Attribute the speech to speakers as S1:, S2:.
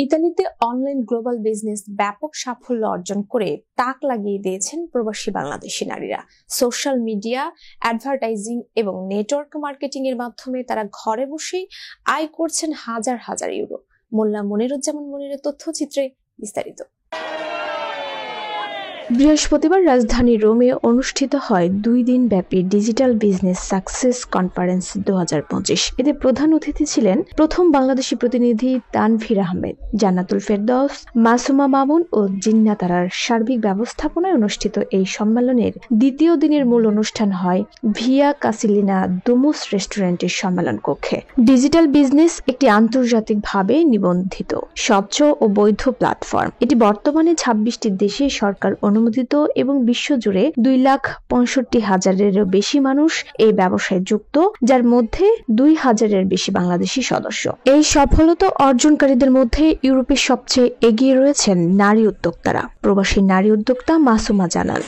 S1: ইতালিতে online global business ব্যাপক সাফল্য অর্জন করে তাক লাগিয়ে দিয়েছেন প্রবাসী বাংলাদেশি নারীরা। সোশ্যাল মিডিয়া, অ্যাডভার্টাইজিং এবং নেটওয়ার্ক মার্কেটিং এর মাধ্যমে তারা ঘরে বসেই আয় করছেন হাজার হাজার ইউরো। মোল্লা মনিরুজ্জামান মনিরের তথ্যচিত্রে বিস্তারিত। বৃহস্পতিবার রাজধানী রোমে অনুষ্ঠিত হয় 2 দিন ব্যাপী ডিজিটাল বিজনেস সাকসেস কনফারেন্স 2025। এতে প্রধান অতিথি ছিলেন প্রথম বাংলাদেশি প্রতিনিধি তানভীর আহমেদ, জান্নাতুল ফেরদৌস, মাসুমা মামুন ও জিন্না তারার সার্বিক ব্যবস্থাপনায় অনুষ্ঠিত এই সম্মেলনের দ্বিতীয় দিনের মূল অনুষ্ঠান হয় ভিয়া কাসিলিনা দুমুস রেস্টুরেন্টের সম্মেলন কক্ষে। ডিজিটাল বিজনেস একটি আন্তর্জাতিকভাবে নিবন্ধিত, স্বচ্ছ ও বৈধ প্ল্যাটফর্ম। এটি বর্তমানে 26টি দেশে সরকার অনুমোদিত এবং বিশ্বজুড়ে 2,65,000-এরও বেশি মানুষ এই ব্যবসায় যুক্ত, যার মধ্যে 2,000-এর বেশি বাংলাদেশি সদস্য। এই সফলতা অর্জনকারীদের মধ্যে ইউরোপের সবচেয়ে এগিয়ে রয়েছেন নারী উদ্যোক্তারা। প্রবাসী নারী উদ্যোক্তা মাসুমা জানান,